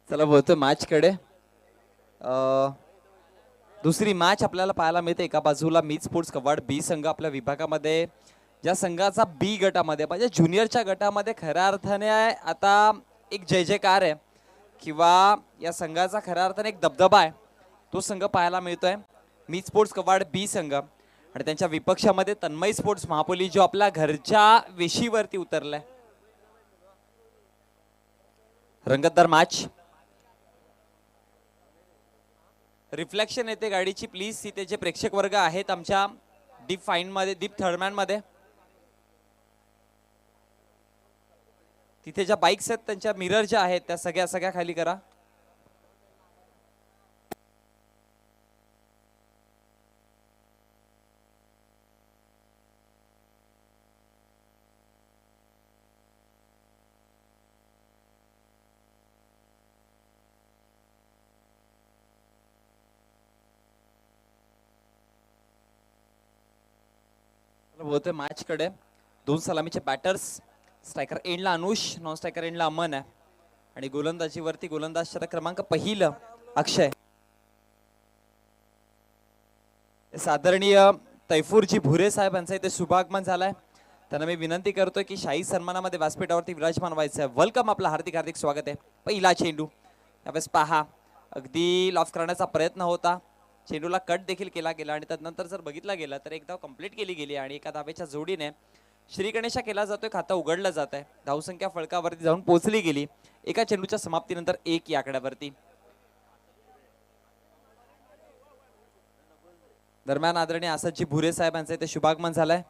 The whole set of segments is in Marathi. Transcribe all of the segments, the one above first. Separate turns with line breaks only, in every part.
चला बोलतोय मॅच कडे. दुसरी मॅच आपल्याला पाहायला मिळते. एका बाजूला मीत स्पोर्ट्स कवाड बी संघ आपल्या विभागामध्ये, ज्या संघाचा बी गटामध्ये म्हणजे ज्युनियरच्या गटामध्ये खऱ्या अर्थाने आता एक जय जयकार आहे किंवा या संघाचा खऱ्या अर्थाने एक दबदबा आहे, तो संघ पाहायला मिळतोय. मीत स्पोर्ट्स कवाड बी संघ आणि त्यांच्या विपक्षामध्ये तन्मय स्पोर्ट्स महापोली, जो आपल्या घरच्या वेशीवरती उतरलाय. रंगतदार मॅच. रिफ्लेक्शन येते गाडीची, प्लीज. तिथे जे प्रेक्षक वर्ग आहेत आमच्या डीप फाईन मध्ये, डीप थर्डमॅन मध्ये, तिथे ज्या बाईक्स आहेत त्यांच्या मिरर ज्या आहेत त्या सगळ्या खाली करा. बोलतोय मॅच कडे. दोन सलामीचे बॅटर्स. स्ट्रायकर एंडला अनुष, नॉन स्ट्रायकर एंडला अमन आहे आणि गोलंदाजीवरती गोलंदाज षटक क्रमांक पहिलं अक्षय. आदरणीय तैफूरजी भुरे साहेब यांचं इथे शुभागमन झालंय. त्यांना मी विनंती करतोय की शाही सन्मानामध्ये व्यासपीठावरती विराजमान व्हायचं आहे. वेलकम, आपलं हार्दिक हार्दिक स्वागत आहे. पहिला चेंडू यावेळेस पहा, अगदी लॉफ करण्याचा प्रयत्न होता, चेंडूला कट देखील केला गेला आणि त्यानंतर जर बघितला गेला तर एक धाव कंप्लीट केली गेली आणि एका धावेच्या जोडीने श्री गणेशा केला जातोय, खातं उघडलं जात आहे. धावसंख्या फळकावरती जाऊन पोहोचली गेली एका चेंडूच्या समाप्तीनंतर 1 या आकड्यावरती. दरम्यान आदरणीय आसादजी भुरे साहेब यांचं इथे शुभागमन झालंय.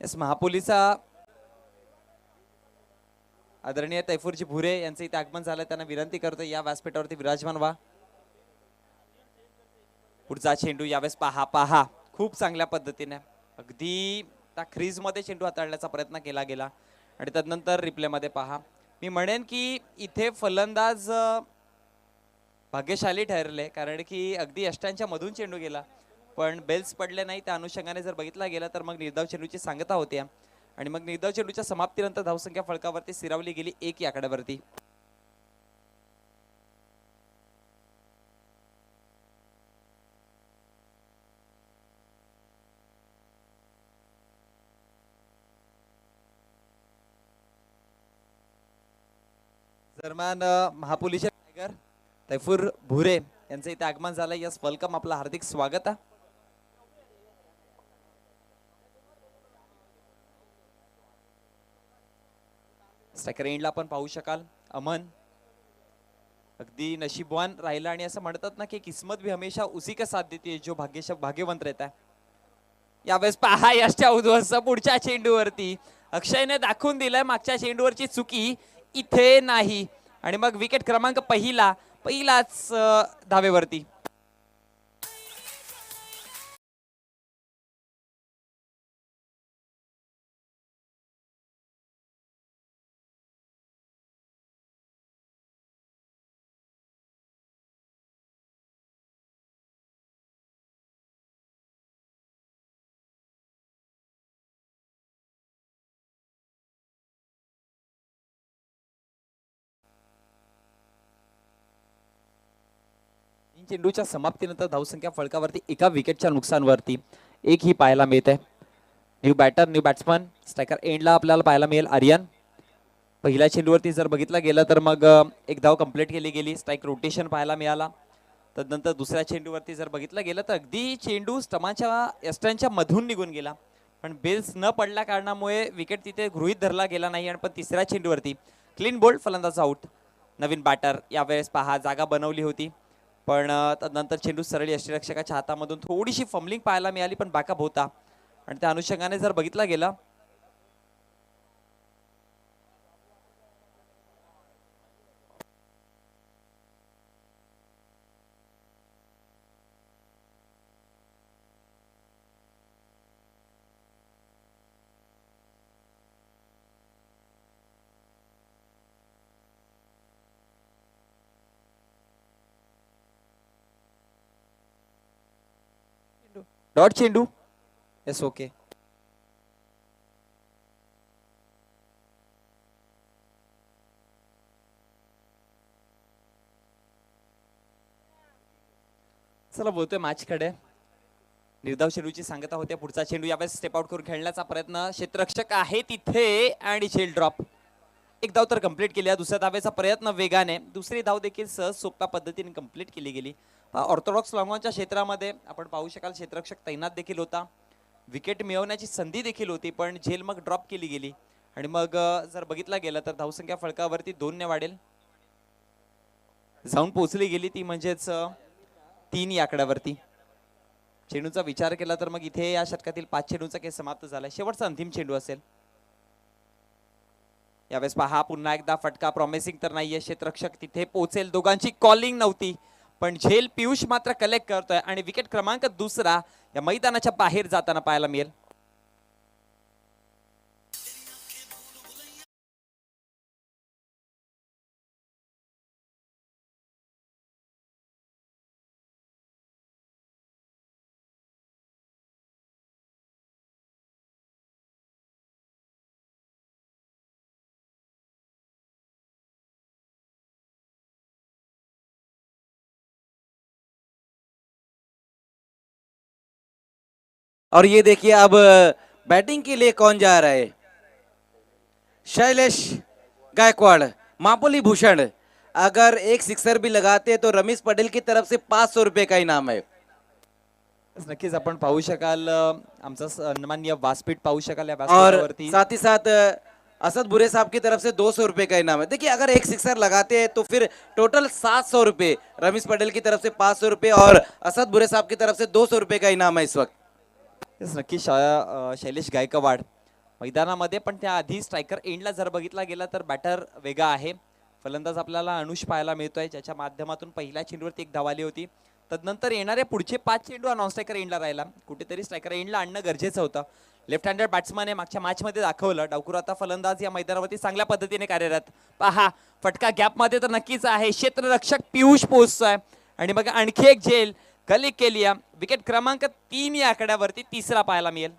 यस, महापोलीचा आदरणीय तैफूरजी भुरे यांचं इथे आगमन झालंय. त्यांना विनंती करतोय या व्यासपीठावरती विराजमान व्हा. पुढचा चेंडू यावेळेस पहा खूप चांगल्या पद्धतीने अगदी त्या क्रीज मध्ये चेंडू हाताळण्याचा प्रयत्न केला गेला आणि त्यानंतर रिप्ले मध्ये पहा. मी म्हणेन की इथे फलंदाज भाग्यशाली ठरले, कारण की अगदी अष्टांच्या मधून चेंडू गेला पण बेल्स पडले नाही. त्या अनुषंगाने जर बघितला गेला तर मग निर्धाव चेंडूची सांगता होती आणि मग निर्धाव चेंडूच्या समाप्तीनंतर धावसंख्या फळकावरती स्थिरावली गेली 1 या आकड्यावरती. दरम्यान महापोलीचे टायगर तैफूर भुरे यांचं इथे आगमन झालं. यस, वेलकम, आपलं हार्दिक स्वागत आहे. स्ट्रायकर एंडला आपण पाहू शकाल अमन अगदी नशीबवान राहिला आणि असं म्हणतात ना की किस्मत भी हमेशा उसी का साथ देती है जो भाग्यवंत रहता है. यावेळेस पहा यशच्या उद्ध्वस्त पुढच्या चेंडूवरती अक्षयने दाखवून दिलंय मागच्या चेंडूवरची चुकी इथे नाही आणि मग विकेट क्रमांक पहिलाच धावेवरती. चेंडूच्या समाप्तीनंतर धावसंख्या फळकावरती एका विकेटच्या नुकसानवरती 1 ही पाहायला मिळते. New batter, new batsman. Striker एंडला आपल्याला पाहायला मिळेल आर्यन. पहिल्या चेंडूवरती जर बघितला गेला तर मग एक धाव कंप्लीट केली गेली, स्ट्राईक रोटेशन पाहायला मिळाला. त्यानंतर दुसऱ्या चेंडूवरती जर बघितलं गेलं तर अगदी चेंडू स्टमाच्या एस्टनच्या मधून निघून गेला पण बेल्स न पडल्या कारणामुळे विकेट तिथे गृहीत धरला गेला नाही आणि पण तिसऱ्या चेंडूवरती क्लीन बोल्ड, फलंदाज आउट. नवीन बॅटर यावेळेस पहा, जागा बनवली होती पण नंतर चेंडू सरळ यष्टीरक्षकाच्या हातामधून थोडीशी फंबलिंग पाहायला मिळाली पण बॅकअप होता आणि त्या अनुषंगाने जर बघितला गेला डॉट चेंडू. Yes, okay. चला बोलतोय मॅचकडे. निर्धाव चेंडूची सांगता होते. पुढचा चेंडू यावेळेस स्टेप आउट करून खेळण्याचा प्रयत्न. क्षेत्ररक्षक आहे तिथे आणि झेल ड्रॉप. एक धाव तर कंप्लीट केली. दुसऱ्या धावेचा प्रयत्न वेगाने. दुसरी धाव देखील सहज सोप्या पद्धतीने कंप्लीट केली गेली. ऑर्थोडॉक्स लॉंगॉनच्या क्षेत्रामध्ये आपण पाहू शकाल क्षेत्ररक्षक तैनात देखील होता. विकेट मिळवण्याची संधी देखील होती पण झेल मग ड्रॉप केली गेली. आणि मग जर बघितला गेला तर धावसंख्या फळकावरती 2 ने वाढेल. जाऊन पोहोचली गेली ती म्हणजेच 3 या आकड्यावरती. चेंडूचा विचार केला तर मग इथे या षटकातील 5 चेंडूचा खेळ समाप्त झालाय. शेवटचा अंतिम चेंडू असेल. यावेळेस पहा पुन्हा एकदा फटका. प्रॉमिसिंग तर नाहीये. क्षेत्ररक्षक तिथे पोहोचेल. दोघांची कॉलिंग नव्हती पण झेल पियुष मात्र कलेक्ट करतोय आणि विकेट क्रमांक दुसरा या मैदानाच्या बाहेर जाताना पाहायला मिळेल.
और ये देखिए अब बैटिंग के लिए कौन जा रहा है? शैलेश गायकवाड़, मापुली भूषण। अगर एक सिक्सर भी लगाते तो रमेश पटेल की तरफ से 500 रुपए का इनाम है।
नक्कीच आपण पाहू शकाल आमचा सन्माननीय व्यासपीठ पाहू शकाल या
और
व्यासपीठावरती.
साथ ही साथ असद बुरे साहब की तरफ से 200 रुपए का इनाम है। देखिए अगर एक सिक्सर लगाते हैं तो फिर टोटल 700 रुपए, रमेश पटेल की तरफ से 500 रुपए और असद बुरे साहब की तरफ से 200 रुपए का इनाम है इस वक्त।
नक्कीच शैलेश गायकवाड मैदानामध्ये पण त्याआधी स्ट्रायकर एंडला जर बघितला गेला तर बॅटर वेगा आहे. फलंदाज आपल्याला अनुष पाहायला मिळतोय ज्याच्या माध्यमातून पहिल्या चेंडूवरती एक धाव आली होती. तदनंतर येणारे पुढचे 5 चेंडू नॉन स्ट्रायकर एंडला राहिला. कुठेतरी स्ट्रायकर एंडला आणणं गरजेचं होतं. लेफ्ट हँडेड बॅट्समॅन मागच्या मॅचमध्ये दाखवलं. डावकुर आता फलंदाज या मैदानावरती चांगल्या पद्धतीने कार्यरत. पहा फटका गॅपमध्ये तर नक्कीच आहे. क्षेत्ररक्षक पियुष पोहोचतोय आणि मग आणखी एक झेल कलिक केली. विकेट क्रमांक 3 या आकड्यावरती तिसरा पाहायला मिळेल.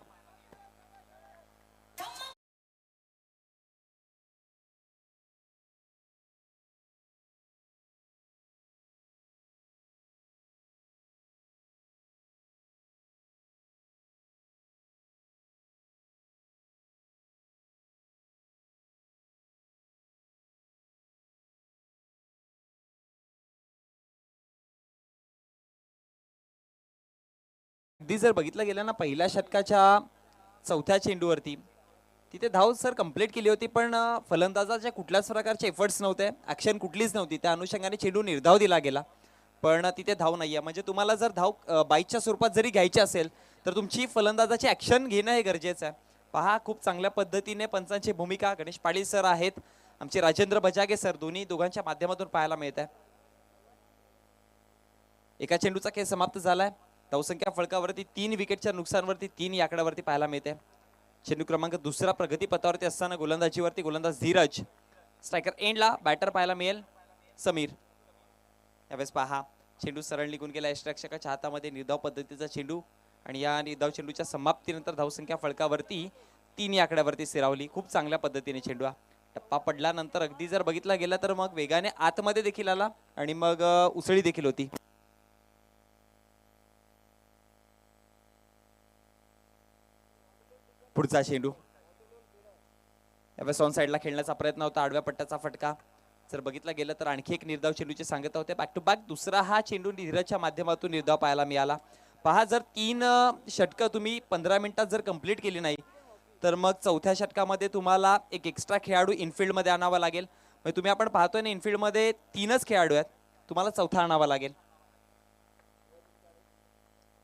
अगदी जर बघितलं गेलं ना पहिल्या षटकाच्या चौथ्या चेंडूवरती तिथे धाव सर कंप्लीट केली होती पण फलंदाजाच्या कुठल्याच प्रकारचे एफर्ट्स नव्हते. ऍक्शन कुठलीच नव्हती. त्या अनुषंगाने चेंडू निर्धाव दिला गेला पण तिथे धाव नाहीये. म्हणजे तुम्हाला जर धाव बाईकच्या स्वरूपात जरी घ्यायची असेल तर तुमची फलंदाजाची ऍक्शन घेणं हे गरजेचं आहे. पहा खूप चांगल्या पद्धतीने पंचांची भूमिका गणेश पाटील सर आहेत. आमचे राजेंद्र बजागे सर दोघांच्या माध्यमातून पाहायला मिळत आहे. एका चेंडूचा खेळ समाप्त झालाय. धावसंख्या फळकावरती 3 विकेटच्या नुकसानवरती 3 या आकड्यावरती पाहायला मिळते. चेंडू क्रमांक दुसरा प्रगती पथावरती असताना गोलंदाजीवरती गोलंदाज धीरज. स्ट्रायकर एंडला बॅटर पाहायला मिळेल समीर. यावेळेस पहा चेंडू सरळ निघून गेला. यष्टरक्षकाच्या हातामध्ये निर्धाव पद्धतीचा चेंडू आणि या निर्धाव चेंडूच्या समाप्तीनंतर धावसंख्या फळकावरती 3 या आकड्यावरती स्थिरावली. खूप चांगल्या पद्धतीने चेंडू टप्पा पडल्यानंतर अगदी जर बघितला गेला तर मग वेगाने आतमध्ये देखील आला आणि मग उसळी देखील होती. पुढचा चेंडू यावेळेस ऑन साईडला खेळण्याचा प्रयत्न होता. आडव्या पट्ट्याचा फटका जर बघितला गेला तर आणखी एक निर्धाव चेंडूचे सांगत होते. बॅक टू बॅक दुसरा हा चेंडू धीरजच्या माध्यमातून निर्धाव पाहायला मिळाला. पहा जर 3 षटकं तुम्ही 15 मिनिटात जर कंप्लीट केली नाही तर मग चौथ्या षटकामध्ये तुम्हाला एक एक्स्ट्रा खेळाडू इनफिल्ड मध्ये आणावा लागेल. म्हणजे तुम्ही आपण पाहतोय ना इनफिल्ड मध्ये 3च खेळाडू आहेत. तुम्हाला चौथा आणावा लागेल.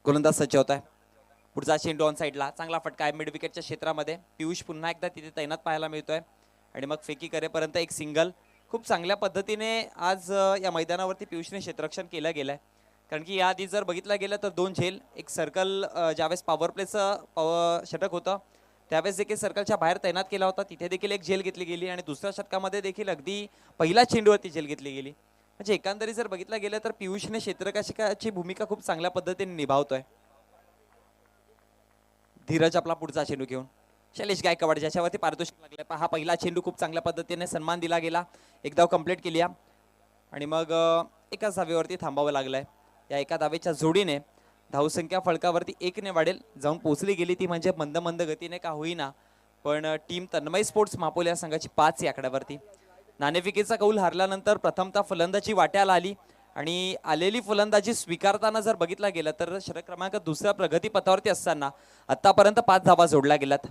गोलंदाज सज्ज होत आहे. पुढचा चेंडू ऑन साईडला चांगला फटका आहे मिड विकेटच्या क्षेत्रामध्ये. पियुष पुन्हा एकदा तिथे तैनात पाहायला मिळतोय आणि मग फेकी करेपर्यंत एक सिंगल. खूप चांगल्या पद्धतीने आज या मैदानावरती पियुषने क्षेत्ररक्षण केलं गेलंय. कारण की याआधी जर बघितलं गेलं तर 2 झेल एक सर्कल ज्यावेळेस पॉवर प्लेचं षटक होतं त्यावेळेस देखील सर्कलच्या बाहेर तैनात केला होता. तिथे देखील एक झेल घेतली गेली आणि दुसऱ्या षटकामध्ये देखील अगदी पहिल्या चेंडूवरती झेल घेतली गेली. म्हणजे एकंदरीत जर बघितलं गेलं तर पियुषने क्षेत्ररक्षकाची भूमिका खूप चांगल्या पद्धतीने निभावतोय. धीरज आपला पुढचा चेंडू घेऊन. शैलेश गायकवाड ज्याच्यावरती पारितोषिक लागले. हा पहिला चेंडू खूप चांगल्या पद्धतीने सन्मान दिला गेला. एक धाव कंप्लीट केली आणि मग एकाच धावेवरती थांबावं लागलंय. या एका धावेच्या जोडीने धावसंख्या फलकावरती 1 ने वाढेल, जाऊन पोहोचली गेली ती म्हणजे मंद मंद गतीने का होईना, पण टीम तन्मय स्पोर्ट्स मापोली या संघाची 5 या आकड्यावरती. नाणेफेकीचा कौल हारल्यानंतर प्रथमतः फलंदाजी वाट्याला आली आणि आलेली फलंदाजी स्वीकारताना जर बघितला गेला तर षटक क्रमांक 2 प्रगती पथावरती असताना आतापर्यंत 5 धावा जोडल्या गेल्यात.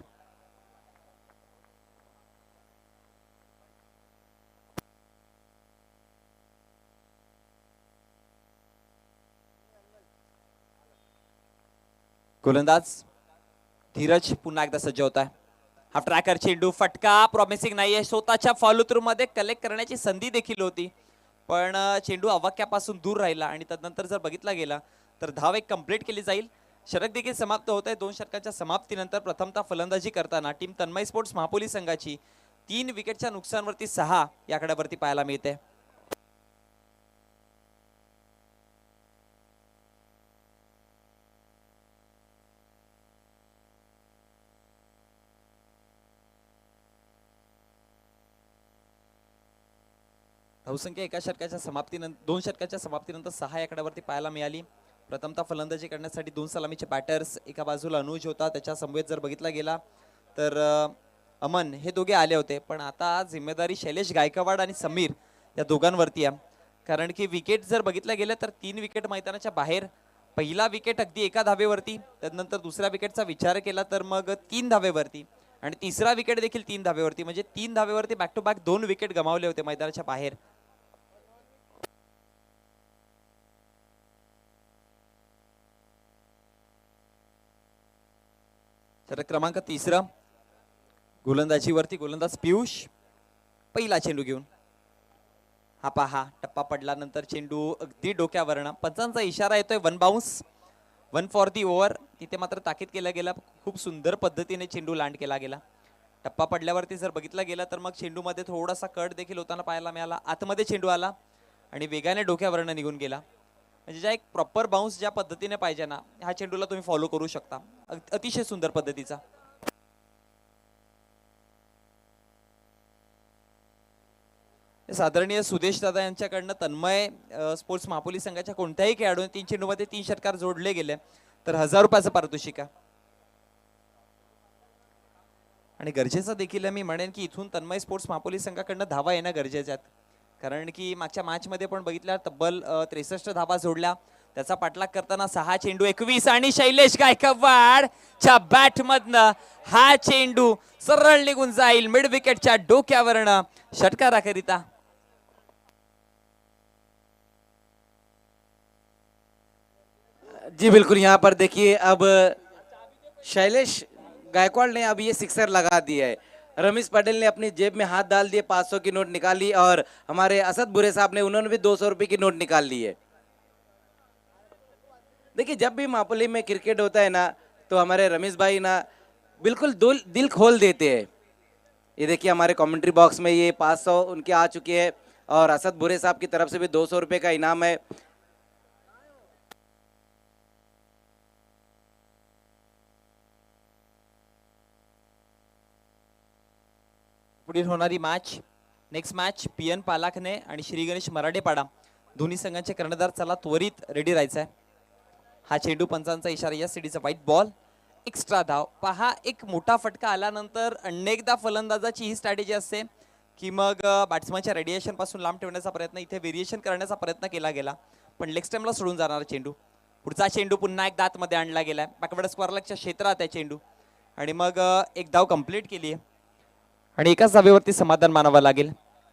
गोलंदाज धीरज पुन्हा एकदा सज्ज होत आहे. हा ट्रॅकर चेंडू फटका प्रॉमिसिंग नाहीये, स्वतःच्या फॉलो थ्रू मध्ये कलेक्ट करण्याची संधी देखील होती, पण चेंडू अवाक्यापासून दूर राहिला आणि त्यानंतर जर बघितला गेला तर धाव एक कंप्लीट केली जाईल. षटक देखील समाप्त होत आहे. 2 षटकांच्या समाप्तीनंतर प्रथमतः फलंदाजी करताना टीम तन्मय स्पोर्ट्स महापोली संघाची 3 विकेटच्या नुकसानवरती 6 या आकड्यावरती पाहायला मिळते. धावसंख्या एका षटकाच्या समाप्तीनंतर 2 षटकाच्या समाप्तीनंतर 6 या आकड्यावरती पाहायला मिळाली. प्रथमतः फलंदाजी करण्यासाठी 2 सलामीचे बॅटर्स, एका बाजूला अनुज होता, त्याच्या समवेत जर बघितला गेला तर अमन हे दोघे आले होते, पण आता जिम्मेदारी शैलेश गायकवाड आणि समीर या दोघांवरती आहे. कारण की विकेट जर बघितलं गेलं तर 3 विकेट मैदानाच्या बाहेर. पहिला विकेट अगदी एका धावेवरती, त्यानंतर दुसऱ्या विकेटचा विचार केला तर मग 3 धावेवरती आणि तिसरा विकेट देखील 3 धावेवरती, म्हणजे 3 धावेवरती बॅक टू बॅक 2 विकेट गमावले होते मैदानाच्या बाहेर. षटक क्रमांक 3 गोलंदाजीवरती गोलंदाज पियुष पहिला चेंडू घेऊन. हा पहा टप्पा पडल्यानंतर चेंडू अगदी डोक्यावरनं, पंचांचा इशारा येतोय 1 बाउन्स, 1 फॉर दी ओव्हर. तिथे मात्र ताकीद केला गेला, खूप सुंदर पद्धतीने चेंडू लँड केला गेला. टप्पा पडल्यावरती जर बघितला गेला तर मग चेंडूमध्ये थोडासा कट देखील होताना पाहायला मिळाला. आतमध्ये चेंडू आला आणि वेगाने डोक्यावरनं निघून गेला. म्हणजे ज्या एक प्रॉपर बाउन्स ज्या पद्धतीने पाहिजे ना, ह्या चेंडूला तुम्ही फॉलो करू शकता, अतिशय सुंदर पद्धतीचा. आदरणीय सुदेश दादा यांच्याकडनं तन्मय स्पोर्ट्स महापोली संघाच्या कोणत्याही खेळाडूने 3 चेंडूमध्ये 3 षटकार जोडले गेले तर 1000 रुपयाचं पारितोषिक आहे. आणि गरजेचं देखील आहे, मी म्हणेन की इथून तन्मय स्पोर्ट्स महापोली संघाकडनं धावा येणं गरजेचे आहेत. कारण की मागच्या मॅच मध्ये पण बघितल्या तब्बल 63 धावा जोडल्या. त्याचा पाठलाग करताना 6 चेंडू 21 आणि शैलेश गायकवाडच्या बॅट मधनं हा चेंडू सरळ निघून जाईल मिड विकेटच्या डोक्यावरनं षटकाराकरिता.
जी बिल्कुल, यहाँ पर देखिए अब शैलेश गायकवाड़ ने अब ये सिक्सर लगा दिया है. रमेश पटेल ने अपनी जेब में हाथ डाल दिए, 500 की नोट निकाली और हमारे असद बुरे साहब ने उन्होंने भी 200 रुपए की नोट निकाल ली है. देखिए जब भी मापोली में क्रिकेट होता है ना तो हमारे रमेश भाई ना बिल्कुल दिल खोल देते हैं. ये देखिए हमारे कमेंट्री बॉक्स में ये 500 उनके आ चुके हैं और असद बुरे साहब की तरफ से भी 200 रुपए का इनाम है.
पुढील होणारी मॅच, नेक्स्ट मॅच पीएन पालाखने आणि श्री गणेश मराठेपाडा दोन्ही संघांचे कर्णधार चला त्वरित रेडी राहायचं आहे. हा चेंडू पंचांचा इशारा, या सिडीचा व्हाईट बॉल, एक्स्ट्रा धाव. पहा एक मोठा फटका आल्यानंतर अनेकदा फलंदाजाची ही स्ट्रॅटेजी असते की मग बॅट्समनच्या रेडिएशन पासून लांब ठेवण्याचा प्रयत्न, इथे व्हेरिएशन करण्याचा प्रयत्न केला गेला, पण लेग स्टम्पला सोडून जाणारा चेंडू. पुढचा चेंडू पुन्हा एकदा आतमध्ये आणला गेलाय, बॅकवर्ड स्क्वेअर लेगच्या क्षेत्रात आहे चेंडू आणि मग एक धाव कंप्लीट केली आहे आणि एकाच धावेवरती समाधान मानावं लागेल.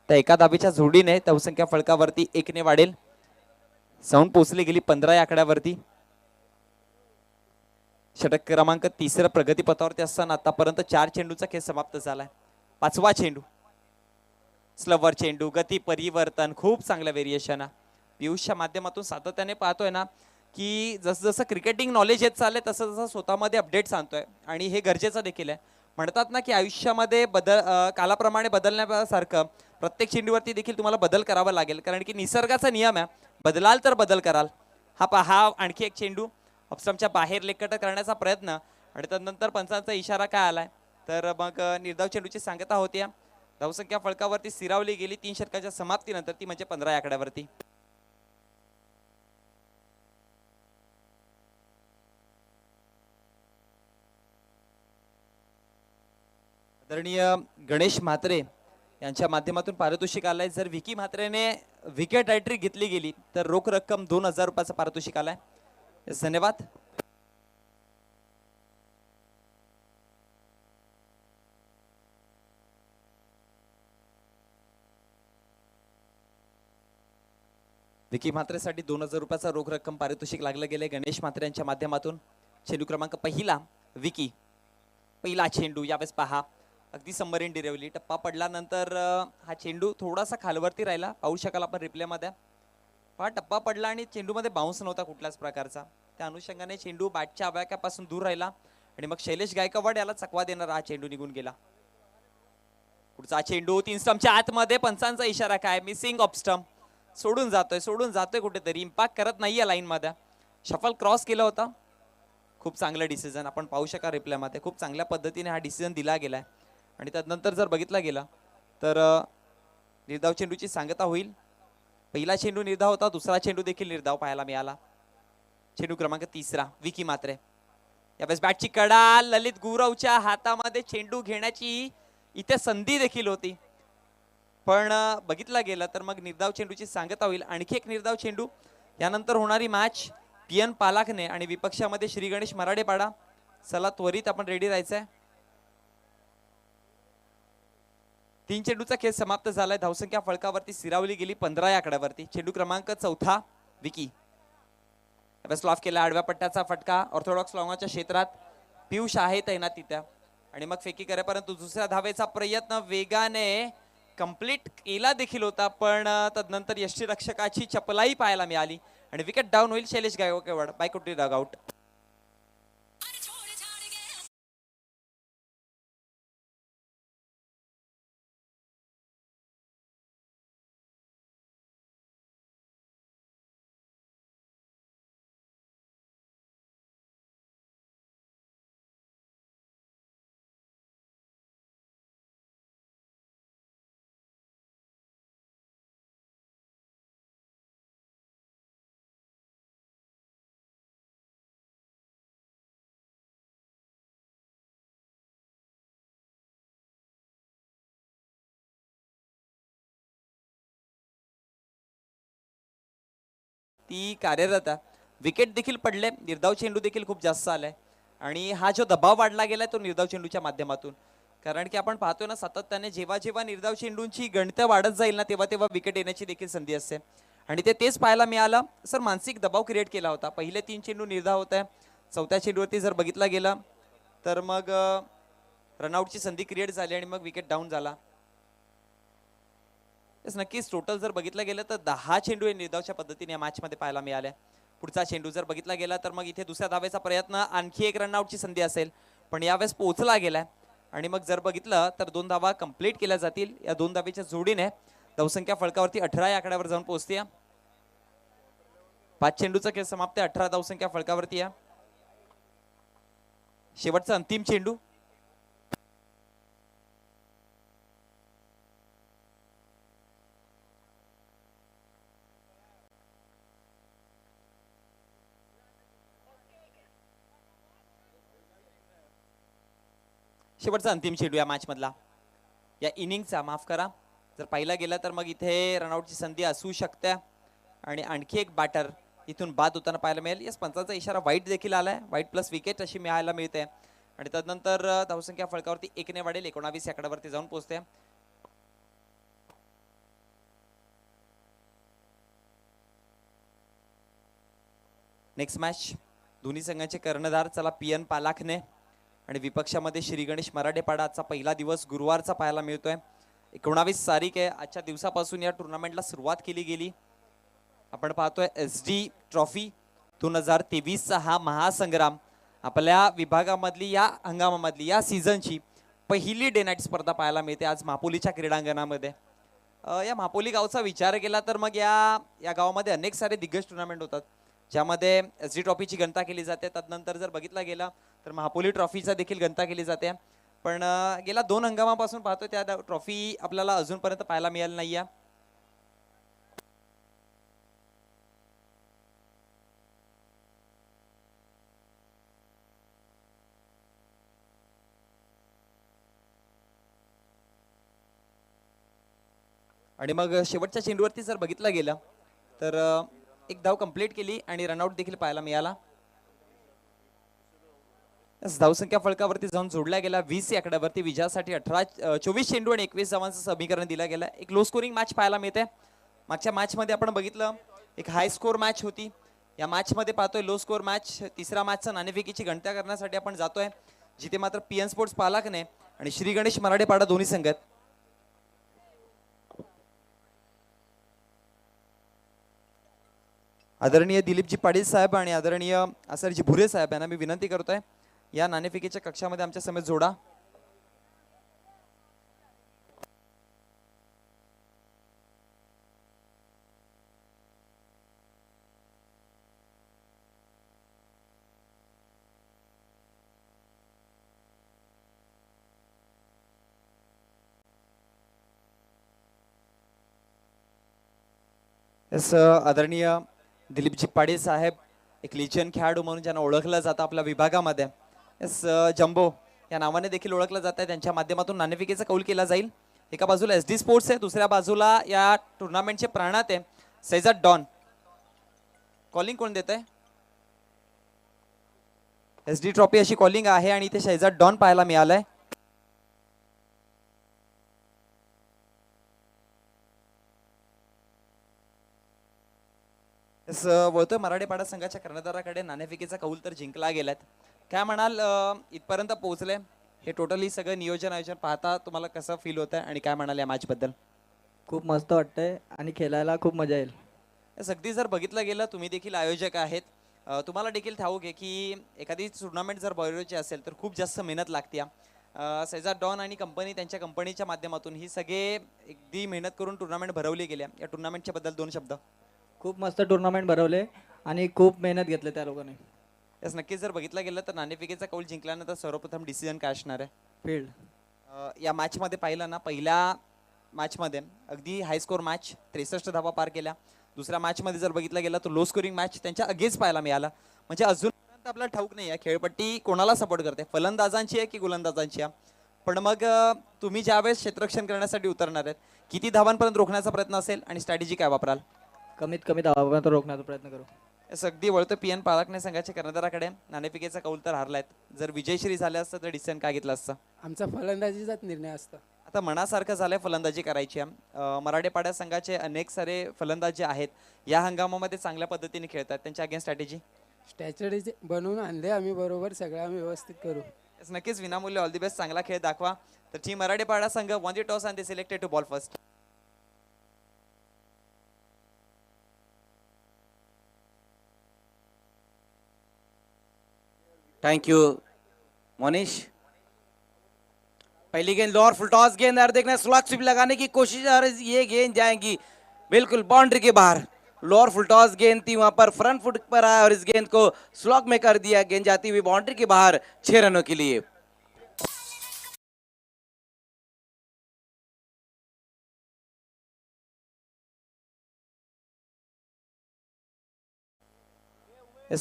त्या एका धावेच्या जोडीने धावसंख्या फलकावरती 1 ने वाढेल, जाऊन पोहोचली गेली 15 या आकड्यावरती. षटक क्रमांक 3 प्रगती पथावरती असताना आतापर्यंत 4 चेंडूचा खेळ समाप्त झालाय. 5वा चेंडू, स्लवर चेंडू, गती परिवर्तन, खूप चांगलं व्हेरिएशन आहे. पियुषच्या माध्यमातून सातत्याने पाहतोय ना की जसं जसं क्रिकेटिंग नॉलेज येत चाललंय तसं तसं स्वतःमध्ये अपडेट्स आणतोय आणि हे गरजेचं देखील आहे. म्हणतात ना की आयुष्यामध्ये कालाप्रमाणे बदलण्यासारखं प्रत्येक चेंडूवरती देखील तुम्हाला बदल करावा लागेल, कारण की निसर्गाचा नियम आहे, बदलाल तर बदल कराल. हा आणखी एक चेंडू ऑफस्टंपच्या बाहेर लेगकट करण्याचा प्रयत्न आणि त्यानंतर पंचांचा इशारा काय आलाय तर मग निर्धाव चेंडूची सांगता होती. धावसंख्या फलकावरती स्थिरावली गेली 3 षटकाच्या समाप्तीनंतर, ती म्हणजे 15 या आकड्यावरती. आदरणीय गणेश म्हात्रे यांच्या माध्यमातून पारितोषिक आलंय. जर विकी म्हात्रेने विकेट हॅट्रिक घेतली गेली तर रोख रक्कम 2000 रुपयाचं पारितोषिक आलंय. धन्यवाद. विकी म्हात्रेसाठी 2000 रुपयाचा रोख रक्कम पारितोषिक लागलं गेले गणेश म्हात्रे यांच्या माध्यमातून. चेंडू क्रमांक पहिला विकी, पहिला चेंडू यावेळेस पहा अगदी सबमरीन डिरेवली. टप्पा पडल्यानंतर हा चेंडू थोडासा खालवरती राहिला, पाहू शकाल आपण रिप्ले मध्ये. पहा टप्पा पडला आणि चेंडूमध्ये बाउन्स नव्हता कुठल्याच प्रकारचा. त्या अनुषंगाने चेंडू बॅटच्या आवाक्यापासून दूर राहिला आणि मग शैलेश गायकवाड याला चकवा देणारा हा चेंडू निघून गेला. पुढचा चेंडू 3 स्टंपच्या आतमध्ये, पंचांचा इशारा काय, मिसिंग ऑफ स्टंप. सोडून जातोय कुठेतरी, इम्पॅक्ट करत नाहीये लाईन मध्ये. शफल क्रॉस केला होता. खूप चांगलं डिसिजन आपण पाहू शका रिप्ले मध्ये. खूप चांगल्या पद्धतीने हा डिसिजन दिला गेलाय. आणि त्यानंतर जर बघितला गेला तर निर्धाव चेंडूची सांगता होईल. पहिला चेंडू निर्धाव होता, दुसरा चेंडू देखील निर्धाव पाहायला मिळाला. चेंडू क्रमांक तिसरा विकी म्हात्रे. यावेळेस बॅटची कडा ललित गुरवच्या हातामध्ये चेंडू घेण्याची इथे संधी देखील होती, पण बघितला गेला तर मग निर्धाव चेंडूची सांगता होईल. आणखी एक निर्धाव चेंडू. यानंतर होणारी मॅच पीएन पालाखने आणि विपक्षामध्ये श्री गणेश मराडेपाडा. चला त्वरित आपण रेडी राहायचंय. 3 चेंडूचा खेळ समाप्त झालाय. धावसंख्या फळकावरती स्थिरावली गेली 15 या आकड्यावरती. चेंडू क्रमांक चौथा विकी. लॉफ केला, आडव्या पट्ट्याचा फटका ऑर्थोडॉक्स लॉंगाच्या क्षेत्रात. पियुष आहे तैनात तिथे आणि मग फेकी करे, परंतु दुसऱ्या धावेचा प्रयत्न वेगाने कंप्लीट केला देखील होता, पण तदनंतर यष्टीरक्षकाची चपलाई पाहायला मिळाली आणि विकेट डाऊन होईल. शैलेश गायकवाड बाय कुठली डग आउट. ती कार्यरत आहे. विकेट देखील पडले, निर्धाव चेंडू देखील खूप जास्त आलाय आणि हा जो दबाव वाढला गेलाय तो निर्धाव चेंडूच्या माध्यमातून. कारण की आपण पाहतोय ना सातत्याने जेव्हा जेव्हा निर्धाव चेंडूंची गणती वाढत जाईल ना तेव्हा तेव्हा विकेट येण्याची देखील संधी असते आणि तेच पाहायला मिळालं. सर मानसिक दबाव क्रिएट केला होता. पहिले 3 चेंडू निर्धाव होत आहे, चौथ्या चेंडूवरती जर बघितला गेला तर मग रनआउटची संधी क्रिएट झाली आणि मग विकेट डाऊन झाला. नक्कीच टोटल जर बघितलं गेलं तर 10 चेंडू हे निर्धावच्या पद्धतीने या मॅच मध्ये पाहायला मिळाले. पुढचा चेंडू जर बघितला गेला तर मग इथे दुसऱ्या धावेचा प्रयत्न, आणखी एक रनआउटची संधी असेल, पण यावेळेस पोहोचला गेलाय आणि मग जर बघितलं तर 2 धावा कंप्लीट केल्या जातील. या 2 धावेच्या जोडीने धावसंख्या फळकावरती 18 या आकड्यावर जाऊन पोहोचते. 5 चेंडूचा खेळ समाप्त, 18 धावसंख्या फळकावरती आहे. शेवटचा अंतिम चेंडू. शेवटचा अंतिम चेंडू या मॅच मधला, या इनिंगचा माफ करा. जर पाहिला गेला तर मग इथे रनआउटची संधी असू शकते आणि आणखी एक बॅटर इथून बाद होताना पाहायला मिळेल. यस पंचाचा इशारा वाईट देखील आलाय, वाईट प्लस विकेट अशी मिळायला मिळते आणि तदनंतर धावसंख्या फळकावरती 1 ने वाढेल, 19 या आकड्यावरती जाऊन पोहोचते. नेक्स्ट मॅच दोन्ही संघांचे कर्णधार चला पीएन पालाखने आणि विपक्षामध्ये श्री गणेश मराठेपाडा. आजचा पहिला दिवस गुरुवारचा पाहायला मिळतोय. 19 तारीख आहे. आजच्या दिवसापासून या टुर्नामेंटला सुरुवात केली गेली. आपण पाहतोय SD ट्रॉफी 2023चा हा महासंग्राम आपल्या विभागामधली या हंगामामधली या सीझनची पहिली डे नाईट स्पर्धा पाहायला मिळते आज मापोलीच्या क्रीडांगणामध्ये. या मापोली गावचा विचार केला तर मग या गावामध्ये अनेक सारे दिग्गज टुर्नामेंट होतात ज्यामध्ये SD ट्रॉफीची गणता केली जाते. त्यानंतर जर बघितला गेला तर महापोली ट्रॉफीचा देखील गणता केली जाते, पण गेल्या 2 हंगामापासून पाहतोय त्या ट्रॉफी आपल्याला अजूनपर्यंत पाहायला मिळाली नाहीये. आणि मग शेवटच्या चेंडूवरती जर बघितलं गेलं तर एक धाव कंप्लीट केली आणि रनआउट देखील पाहायला मिळाला. धावसंख्या फळकावरती जाऊन जोडला गेला 20 या आकड्यावरती. विजयासाठी 24 चेंडू आणि 21 धावांचं समीकरण दिलं गेलं. एक लो स्कोरिंग मॅच पाहायला मिळते. मागच्या मॅच मध्ये आपण बघितलं एक हाय स्कोर मॅच होती. या मॅच मध्ये पाहतोय लो स्कोर मॅच. तिसरा मॅचचा नाणेफेकीची गणत्या करण्यासाठी आपण जातोय, जिथे मात्र पीएन स्पोर्ट्स पालाकने आणि श्री गणेश मराठेपाडा दोन्ही संघ आहेत. आदरणीय दिलीपजी पाटील साहेब आणि आदरणीय असरजी भुरे साहेब यांना मी विनंती करतोय, या नाणेफेकीच्या कक्षामध्ये आमच्या समेत जोडा. यस, आदरणीय दिलीपजी पाटील साहेब एक लिजन खेळाडू म्हणून ज्यांना ओळखलं जातं आपल्या विभागामध्ये. यस, जम्बो या नावाने देखील ओळखलं जात आहे. त्यांच्या माध्यमातून नाणेफेकीचा कौल केला जाईल. एका बाजूला SD स्पोर्ट्स आहे, दुसऱ्या बाजूला या टुर्नामेंटचे प्राणात आहे सैजाद डॉन. कॉलिंग कोण देत आहे? SD ट्रॉफी अशी कॉलिंग आहे आणि इथे शहजाद डॉन पाहायला मिळालंय. वळतोय मराठेपाडा संघाच्या कर्णधाराकडे. नाणेफेकीचा कौल तर जिंकला गेलात. काय म्हणाल, इथपर्यंत पोहोचले, हे टोटली सगळं नियोजन आयोजन पाहता तुम्हाला कसं फील होत आहे आणि काय म्हणाल या मॅच बद्दल?
खूप मस्त वाटतंय आणि खेळायला खूप मजा येईल.
अगदी जर बघितलं गेलं, तुम्ही देखील आयोजक आहेत, तुम्हाला देखील ठाऊक आहे की एखादी टुर्नामेंट जर भरवायची असेल तर खूप जास्त मेहनत लागते. सैजाद डॉन आणि कंपनी त्यांच्या कंपनीच्या माध्यमातून ही सगळे अगदी मेहनत करून टुर्नामेंट भरवली गेल्या. या टुर्नामेंटच्या बद्दल दोन शब्द.
खूप मस्त टुर्नामेंट भरवले आणि खूप मेहनत घेतले त्या लोकांनी.
यस, नक्कीच जर बघितलं गेलं तर नाणेफेकीचा कौल जिंकल्यानंतर सर्वप्रथम डिसिजन काय असणार आहे?
फील्ड.
या मॅचमध्ये पाहिलं ना, पहिल्या मॅचमध्ये अगदी हाय स्कोर मॅच 63 धावा पार केल्या. दुसऱ्या मॅचमध्ये जर बघितलं गेलं तर लो स्कोरिंग मॅच त्यांच्या अगेन्स्ट पाहायला मिळाला. म्हणजे अजूनपर्यंत आपल्याला ठाऊक नाही आहे खेळपट्टी कोणाला सपोर्ट करते, फलंदाजांची आहे की गोलंदाजांची आहे. पण मग तुम्ही ज्यावेळेस क्षेत्ररक्षण करण्यासाठी उतरणार आहेत, किती धावांपर्यंत रोखण्याचा प्रयत्न असेल आणि स्ट्रॅटेजी काय वापराल?
कमीत कमी धावापर्यंत रोखण्याचा प्रयत्न करू.
यस, अगदी वळतं पीएन पालकने संघाच्या कर्णधाराकडे. नाणेफेकीचा कौल तर हारलायत. जर विजयश्री झाले असतं तर डिसिजन काय घेतलं असतं?
आमचा फलंदाजीचाच निर्णय असतो.
आता मनासारखं झालंय फलंदाजी करायची आहे. मराठेपाड्या संघाचे अनेक सारे फलंदाजी आहेत, या हंगामामध्ये चांगल्या पद्धतीने खेळतात. त्यांच्या अगेन्स्ट
स्ट्रॅटेजी बनवून आणले आम्ही, बरोबर सगळं आम्ही व्यवस्थित करू.
नक्कीच विनामूल्य ऑल दी बेस्ट. चांगला खेळ दाखवा. तर टीम मराठेपाडा संघ won the toss and they selected to bowl first.
Thank you Monish. पहली गेंद लोअर फुल टॉस गेंद और देखना स्लॉक स्वीप लगाने की कोशिश और ये गेंद जाएंगी बिल्कुल बाउंड्री के बाहर. लोअर फुल टॉस गेंद थी, वहां पर फ्रंट फुट पर आया और इस गेंद को स्लॉक में कर दिया. गेंद जाती हुई बाउंड्री के बाहर 6 रनों के लिए.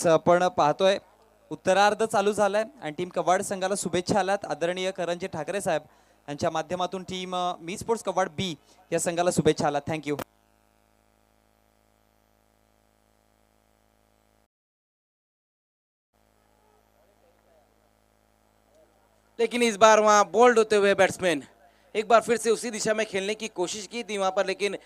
आपण पाहतोय उत्तरार्ध चालू झालाय आणि टीम कवाड संघाला शुभेच्छा आल्यात. आदरणीय करंजी ठाकरे साहेब यांच्या माध्यमातून टीम मी स्पोर्ट्स कवाड बी या संघाला शुभेच्छा आल्यात. थँक्यू.
लेकिन इस बार वहां बोल्ड होते हुए बैट्समैन एक बार फिर से उसी दिशा में खेलने की कोशिश की थी वहां पर, लेकिन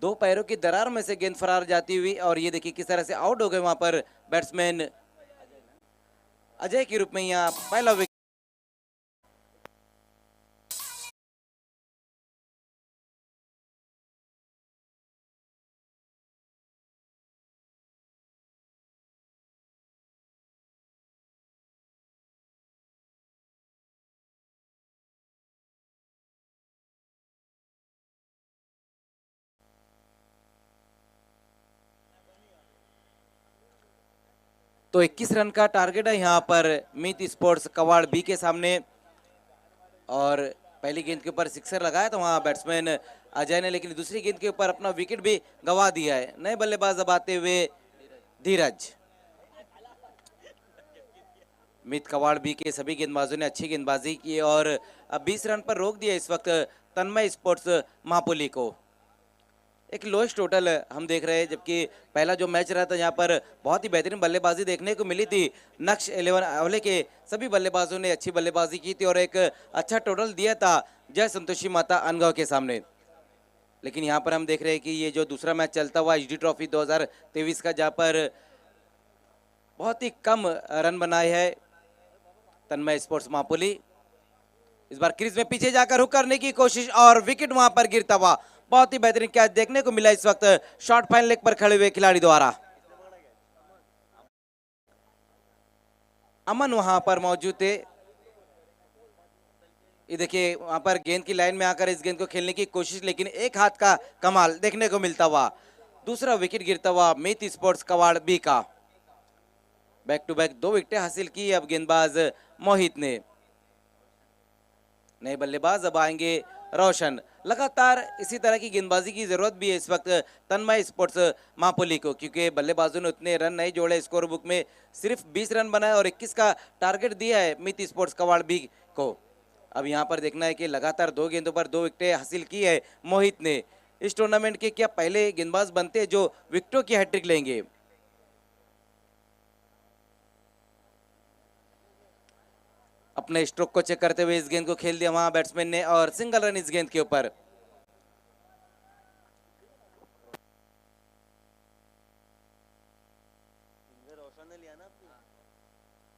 दो पैरों की दरार में से गेंद फरार जाती हुई और ये देखिए किस तरह से आउट हो गए वहां पर बैट्समैन अजय के रूप में. यहाँ पहला विकेट. तो 21 रन का टारगेट है यहाँ पर मीत स्पोर्ट्स कवाड़ बी के सामने. और पहली गेंद के ऊपर सिक्सर लगाया था वहां बैट्समैन अजय ने, लेकिन दूसरी गेंद के ऊपर अपना विकेट भी गंवा दिया है. नए बल्लेबाज अब आते हुए धीरज. मीत कवाड़ बी के सभी गेंदबाजों ने अच्छी गेंदबाजी की और अब 20 रन पर रोक दिया इस वक्त तन्मय स्पोर्ट्स मापुली को। एक लोएस्ट टोटल हम देख रहे हैं, जबकि पहला जो मैच रहा था यहाँ पर बहुत ही बेहतरीन बल्लेबाजी देखने को मिली थी। नक्श 11 अवले के सभी बल्लेबाजों ने अच्छी बल्लेबाजी की थी और एक अच्छा टोटल दिया था जय संतोषी माता अनगांव के सामने। लेकिन यहाँ पर हम देख रहे हैं कि ये जो दूसरा मैच चलता हुआ एचडी ट्रॉफी 2023 का, जहाँ पर बहुत ही कम रन बनाए है तन्मय स्पोर्ट्स मापुली। इस बार क्रीज में पीछे जाकर हुक करने की कोशिश और विकेट वहां पर गिरता हुआ। बहुत ही बेहतरीन कैच देखने को मिला इस वक्त शॉर्ट फाइन लेग पर खड़े हुए खिलाड़ी द्वारा। अमन वहां पर मौजूद थे। ये देखिए वहां पर गेंद की लाइन में आकर इस गेंद को खेलने की कोशिश, लेकिन एक हाथ का कमाल देखने को मिलता हुआ। दूसरा विकेट गिरता हुआ मीत स्पोर्ट्स कवाड़ बी का। बैक टू बैक 2 विकेटें हासिल की अब गेंदबाज मोहित ने। नए बल्लेबाज अब आएंगे रोशन। लगातार इसी तरह की गेंदबाजी की जरूरत भी है इस वक्त तन्मय स्पोर्ट्स मापुली को, क्योंकि बल्लेबाजों ने उतने रन नहीं जोड़े। स्कोर बुक में सिर्फ 20 रन बनाए और 21 का टारगेट दिया है मित स्पोर्ट्स कवाड़ बी को। अब यहाँ पर देखना है कि लगातार 2 गेंदों पर 2 विकेटें हासिल की है मोहित ने। इस टूर्नामेंट के क्या पहले गेंदबाज बनते हैं जो विकेटों की हैट्रिक लेंगे। अपने स्ट्रोक को चेक करते हुए इस गेंद को खेल दिया वहां बैट्समैन ने और सिंगल रन इस गेंद के ऊपर।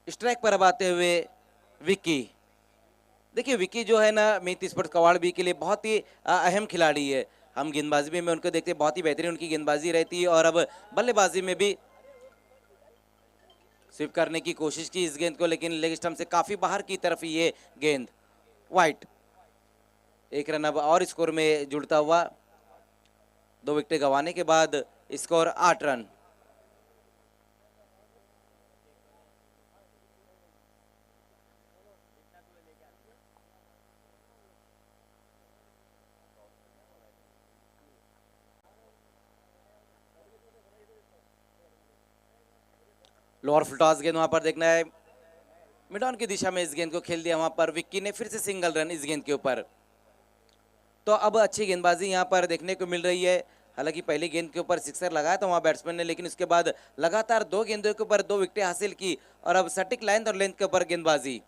स्ट्राइक पर अब आते हुए विक्की। देखिए विक्की जो है ना मीत स्पोर्ट्स कवाड़ बी के लिए बहुत ही अहम खिलाड़ी है। हम गेंदबाजी में उनको देखते हैं, बहुत ही बेहतरीन उनकी गेंदबाजी रहती है और अब बल्लेबाजी में भी स्विप करने की कोशिश की इस गेंद को, लेकिन लेग स्टंप से काफी बाहर की तरफ ये गेंद वाइट। एक रन अब और स्कोर में जुड़ता हुआ। 2 विकेट गंवाने के बाद स्कोर 8 रन। लोअर फुलटॉस गेंद वहां पर देखना है, मिड ऑन की दिशा में इस गेंद को खेल दिया वहां पर विक्की ने। फिर से सिंगल रन इस गेंद के ऊपर। तो अब अच्छी गेंदबाजी यहां पर देखने को मिल रही है। हालांकि पहली गेंद के ऊपर सिक्सर लगाया था वहां बैट्समैन ने, लेकिन उसके बाद लगातार 2 गेंदों के ऊपर 2 विकेटें हासिल की और अब सटीक लाइन और लेंथ के ऊपर गेंदबाजी,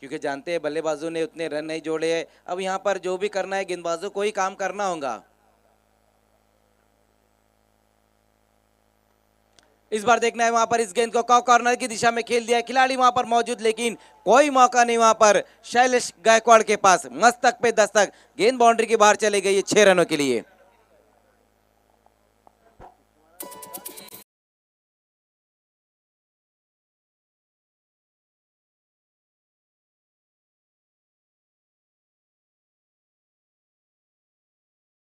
क्योंकि जानते हैं बल्लेबाजों ने उतने रन नहीं जोड़े हैं। अब यहाँ पर जो भी करना है गेंदबाजों को ही काम करना होगा। इस बार देखना है वहां पर इस गेंद को कॉर्नर की दिशा में खेल दिया। खिलाड़ी वहां पर मौजूद, लेकिन कोई मौका नहीं वहां पर शैलेश गायकवाड़ के पास। मस्तक पे दस्तक, गेंद बाउंड्री के बाहर चली गई है 6 रनों के लिए।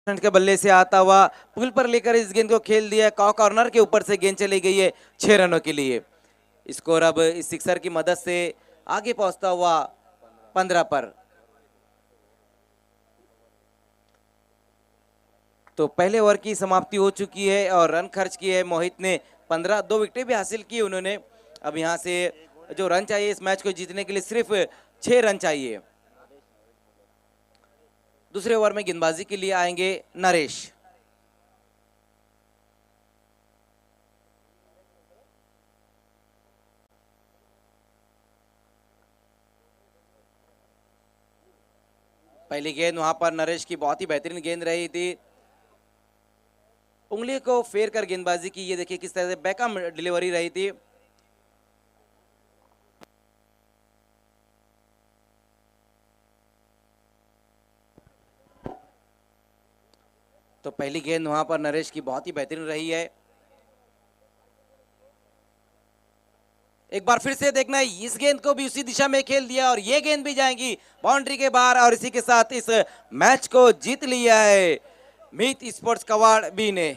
के बल्ले से आता हुआ पुल पर लेकर इस गेंद को खेल दिया। कॉर्नर के ऊपर से गेंद चली गई है 6 रनों के लिए। स्कोर अब इस सिक्सर की मदद से आगे पहुंचता हुआ 15 पर। तो पहले ओवर की समाप्ति हो चुकी है और रन खर्च किए है मोहित ने 15। 2 विकेटें भी हासिल की उन्होंने। अब यहां से जो रन चाहिए इस मैच को जीतने के लिए सिर्फ 6 रन चाहिए। दूसरे ओवर में गेंदबाजी के लिए आएंगे नरेश। पहली गेंद वहां पर नरेश की बहुत ही बेहतरीन गेंद रही थी। उंगली को फेर कर गेंदबाजी की। ये देखिए किस तरह से बैकअप डिलीवरी रही थी। तो पहली गेंद वहां पर नरेश की बहुत ही बेहतरीन रही है। एक बार फिर से देखना है, इस गेंद को भी उसी दिशा में खेल दिया और ये गेंद भी जाएंगी बाउंड्री के बाहर और इसी के साथ इस मैच को जीत लिया है मीत स्पोर्ट्स कवाड़ बी ने।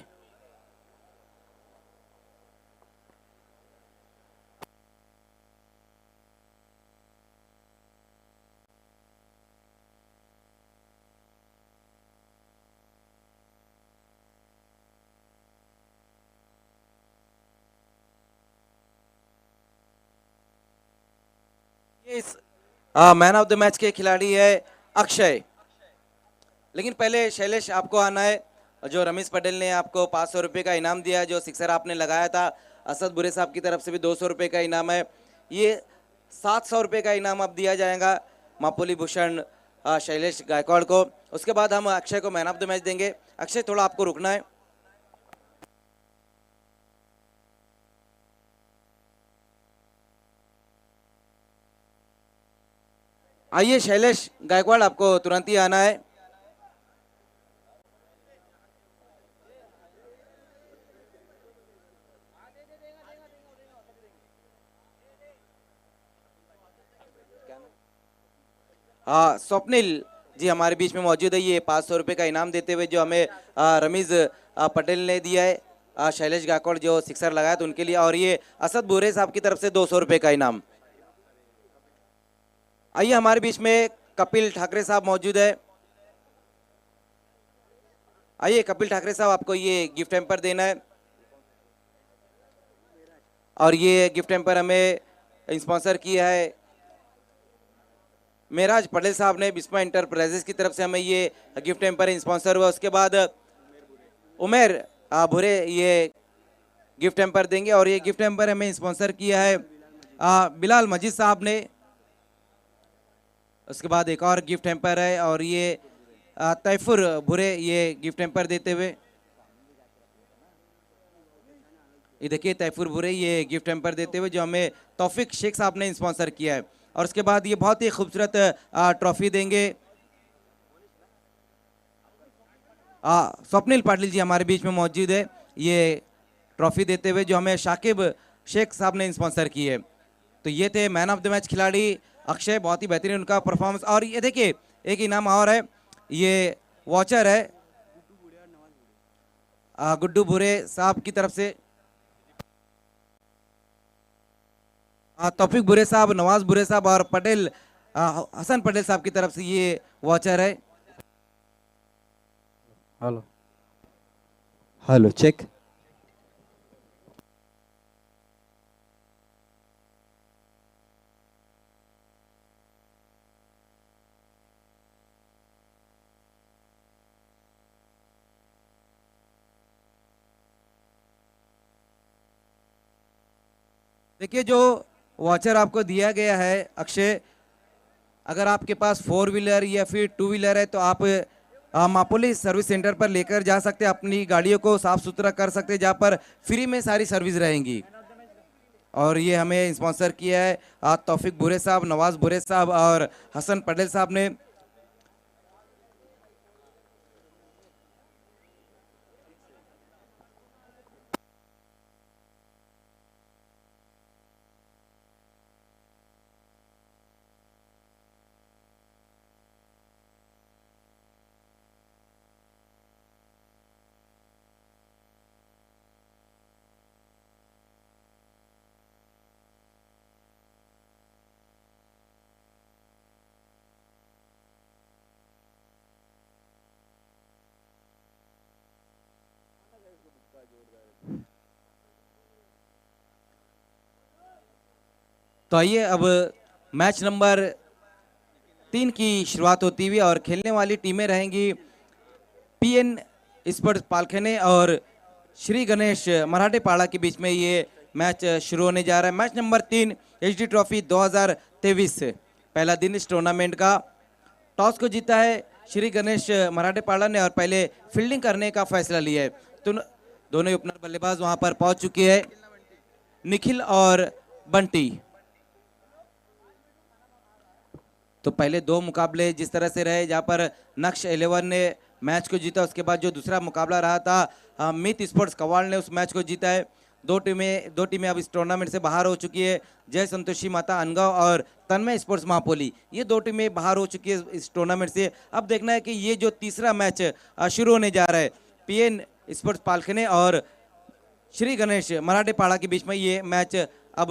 इस मैन ऑफ द मैच के खिलाड़ी है अक्षय। लेकिन पहले शैलेश आपको आना है। जो रमेश पटेल ने आपको 500 रुपये का इनाम दिया है, जो सिक्सर आपने लगाया था, असद बुरे साहब की तरफ से भी 200 रुपये का इनाम है। ये 700 रुपये का इनाम अब दिया जाएगा मापुली भूषण शैलेश गायकवाड़ को। उसके बाद हम अक्षय को मैन ऑफ द मैच देंगे। अक्षय, थोड़ा आपको रुकना है। आइए शैलेश गायकवाड़, आपको तुरंत ही आना है। हाँ, स्वप्निल जी हमारे बीच में मौजूद है। ये 500 रुपये का इनाम देते हुए जो हमें रमीज पटेल ने दिया है, शैलेश गायकवाड़ जो सिक्सर लगाया था उनके लिए, और ये असद बुरे साहब की तरफ से 200 रुपये का इनाम। आइए हमारे बीच में कपिल ठाकरे साहब मौजूद है। आइए कपिल ठाकरे साहब, आपको ये गिफ्ट हैम्पर देना है, और ये गिफ्ट हैम्पर हमें स्पॉन्सर किया है मेराज पटेल साहब ने। बिस्मा इंटरप्राइजेस की तरफ से हमें ये गिफ्ट हैम्पर स्पॉन्सर हुआ। उसके बाद उमेर भुरे ये गिफ्ट हैम्पर देंगे, और ये गिफ्ट हैम्पर हमें स्पॉन्सर किया है बिलाल मजीद साहब ने। उसके बाद एक और गिफ्ट हैम्पर है, और ये तैफुर भुरे ये गिफ्ट हैम्पर देते हुए, ये देखिए तैफुर भुरे ये गिफ्ट हैम्पर देते हुए जो हमें तौफिक शेख साहब ने स्पॉन्सर किया है। और उसके बाद ये बहुत ही खूबसूरत ट्रॉफी देंगे स्वप्निल पाटिल जी हमारे बीच में मौजूद है। ये ट्रॉफी देते हुए जो हमें शाकिब शेख साहब ने स्पॉन्सर की है। तो ये थे मैन ऑफ द मैच खिलाड़ी अक्षय, बहुत ही बेहतरीन उनका परफॉर्मेंस। और ये देखिए एक इनाम और है, ये वॉचर है गुड्डू भुरे साहब की तरफ से, तौफिक बुरे साहब, नवाज बुरे साहब और पटेल हसन पटेल साहब की तरफ से ये वॉचर है।
Hello hello check.
देखिए जो वॉचर आपको दिया गया है अक्षय, अगर आपके पास 4 व्हीलर या फिर 2 व्हीलर है तो आप मापोली सर्विस सेंटर पर लेकर जा सकते हैं, अपनी गाड़ियों को साफ सुथरा कर सकते हैं, जहाँ पर फ्री में सारी सर्विस रहेंगी। और ये हमें स्पॉन्सर किया है तौफिक बुरे साहब, नवाज बुरे साहब और हसन पटेल साहब ने। तो आइए अब मैच नंबर 3 की शुरुआत होती हुई, और खेलने वाली टीमें रहेंगी पीएन स्पोर्ट्स पालखेने और श्री गणेश मराठे पाड़ा के बीच में ये मैच शुरू होने जा रहा है। मैच नंबर 3 एचडी ट्रॉफी 2023 पहला दिन इस टूर्नामेंट का। टॉस को जीता है श्री गणेश मराठे पाड़ा ने और पहले फील्डिंग करने का फैसला लिया है। तो दोनों ही ओपनर बल्लेबाज वहां पर पहुंच चुके हैं, निखिल और बंटी। तो पहले 2 मुकाबले जिस तरह से रहे, जहां पर नक्श 11 ने मैच को जीता, उसके बाद जो दूसरा मुकाबला रहा था मित स्पोर्ट्स कवाड़ ने उस मैच को जीता है। दो टीमें अब इस टूर्नामेंट से बाहर हो चुकी है। जय संतोषी माता अनगांव और तन्मय स्पोर्ट्स महापोली, ये 2 टीमें बाहर हो चुकी है इस टूर्नामेंट से। अब देखना है कि ये जो तीसरा मैच शुरू होने जा रहा है पीएन स्पोर्ट्स पालखने और श्री गणेश मराठे पाड़ा के बीच में, ये मैच अब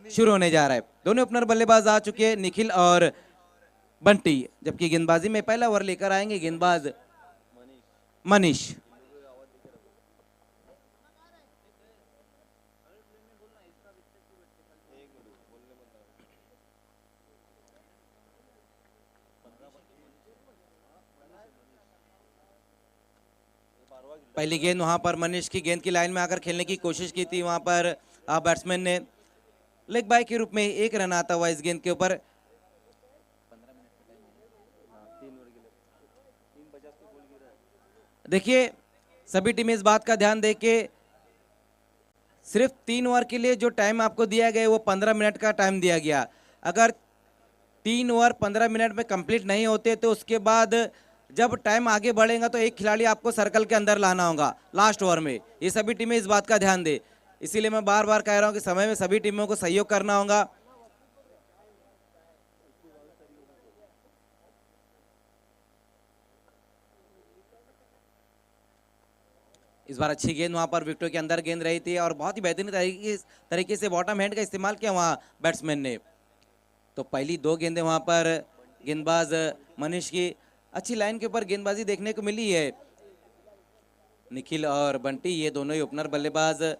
शुरू होने जा रहा है। दोनों ओपनर बल्लेबाज आ चुके हैं, निखिल और बंटी, जबकि गेंदबाजी में पहला ओवर लेकर आएंगे गेंदबाज मनीष। पहली गेंद वहां पर मनीष की गेंद की लाइन में आकर खेलने की कोशिश की थी, वहां पर बैट्समैन ने लेग बाय के रूप में एक रन आता हुआ इस गेंद के ऊपर। देखिए सभी टीमें इस बात का ध्यान दे के सिर्फ 3 ओवर के लिए जो टाइम आपको दिया गया वो 15 मिनट का टाइम दिया गया। अगर 3 ओवर 15 मिनट में कंप्लीट नहीं होते तो उसके बाद जब टाइम आगे बढ़ेगा तो एक खिलाड़ी आपको सर्कल के अंदर लाना होगा लास्ट ओवर में। ये सभी टीमें इस बात का ध्यान दे, इसीलिए मैं बार बार कह रहा हूं कि समय में सभी टीमों को सहयोग करना होगा। इस बार अच्छी गेंद वहां पर विकेटों के अंदर गेंद रही थी और बहुत ही बेहतरीन तरीके से बॉटम हैंड का इस्तेमाल किया वहां बैट्समैन ने। तो पहली 2 गेंदें वहां पर गेंदबाज मनीष की अच्छी लाइन के ऊपर गेंदबाजी देखने को मिली है। निखिल और बंटी ये दोनों ही ओपनर बल्लेबाज।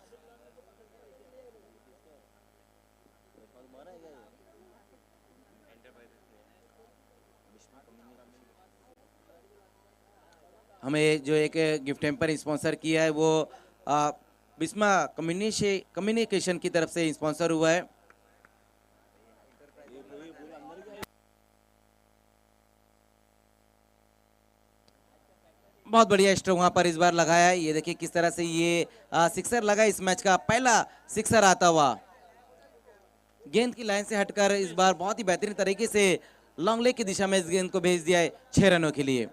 हमें जो एक गिफ्ट हैम्पर स्पॉन्सर किया है वो बिस्मा कम्युनिकेशन की तरफ से स्पॉन्सर हुआ है। बहुत बढ़िया स्ट्रोक वहां पर इस बार लगाया है। ये देखिए किस तरह से ये सिक्सर लगा, इस मैच का पहला सिक्सर आता हुआ। गेंद की लाइन से हटकर इस बार बहुत ही बेहतरीन तरीके से लॉन्ग लेग की दिशा में इस गेंद को भेज दिया है 6 रनों के लिए।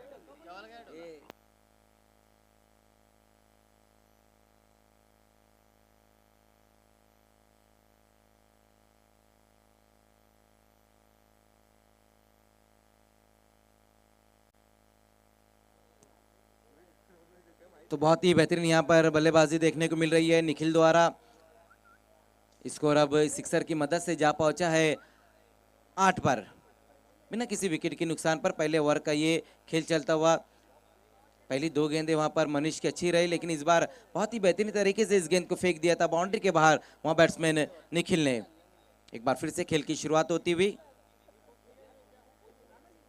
तो बहुत ही बेहतरीन यहाँ पर बल्लेबाजी देखने को मिल रही है निखिल द्वारा। स्कोर अब सिक्सर की मदद से जा पहुंचा है 8 पर, बिना किसी विकेट के नुकसान पर पहले ओवर का ये खेल चलता हुआ। पहली 2 गेंदें वहां पर मनीष की अच्छी रही, लेकिन इस बार बहुत ही बेहतरीन तरीके से इस गेंद को फेंक दिया था बाउंड्री के बाहर वहां बैट्समैन निखिल ने। एक बार फिर से खेल की शुरुआत होती हुई।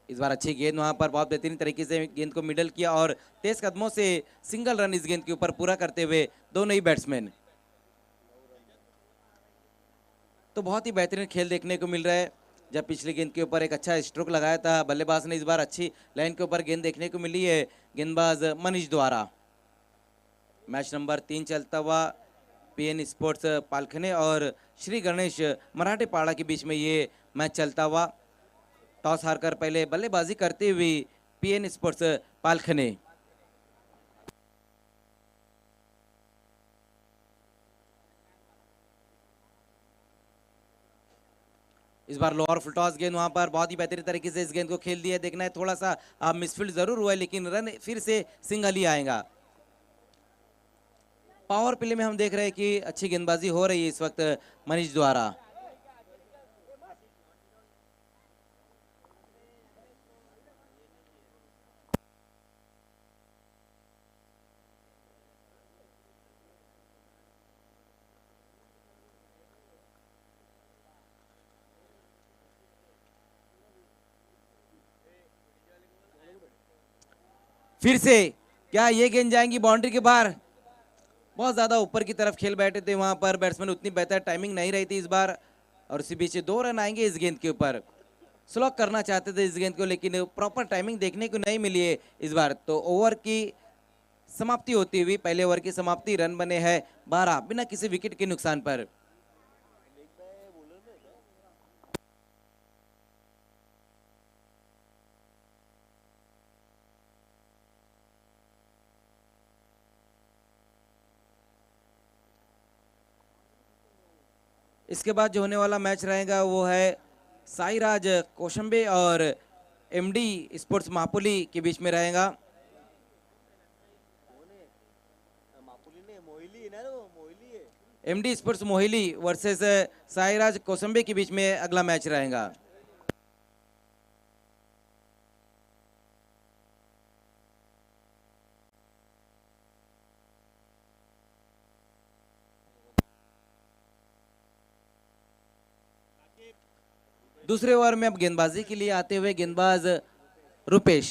इस बार अच्छी गेंद वहां पर बहुत बेहतरीन तरीके से गेंद को मिडल किया और तेज कदमों से सिंगल रन इस गेंद के ऊपर पूरा करते हुए दोनों ही बैट्समैन। तो बहुत ही बेहतरीन खेल देखने को मिल रहा है। जब पिछली गेंद के ऊपर एक अच्छा स्ट्रोक लगाया था बल्लेबाज ने, इस बार अच्छी लाइन के ऊपर गेंद देखने को मिली है गेंदबाज मनीष द्वारा। मैच नंबर 3 चलता हुआ पीएन स्पोर्ट्स पालखने और श्री गणेश मराठे पाड़ा के बीच में ये मैच चलता हुआ। टॉस हारकर पहले बल्लेबाजी करते हुए पीएन स्पोर्ट्स पालखने। इस बार लोअर फुल टॉस गेंद वहां पर बहुत ही बेहतरीन तरीके से इस गेंद को खेल दिया। देखना है थोड़ा सा मिसफील्ड जरूर हुआ है, लेकिन रन फिर से सिंगल ही आएगा। पावर प्ले में हम देख रहे हैं कि अच्छी गेंदबाजी हो रही है इस वक्त मनीष द्वारा। फिर से क्या ये गेंद जाएंगी बाउंड्री के बाहर? बहुत ज्यादा ऊपर की तरफ खेल बैठे थे वहां पर बैट्समैन, उतनी बेहतर टाइमिंग नहीं रही थी इस बार और उसी बीच 2 रन आएंगे इस गेंद के ऊपर। स्लॉक करना चाहते थे इस गेंद को, लेकिन प्रॉपर टाइमिंग देखने को नहीं मिली है इस बार। तो ओवर की समाप्ति होती हुई, पहले ओवर की समाप्ति, रन बने हैं 12 बिना किसी विकेट के नुकसान पर। इसके बाद जो होने वाला मैच रहेगा वो है साईराज कोशंबे और एमडी स्पोर्ट्स मापुली के बीच में रहेगा। MD sports Mohili versus Sairaj कोशंबे के बीच में अगला मैच रहेगा। दूसरे ओवर में अब गेंदबाजी के लिए आते हुए गेंदबाज रुपेश।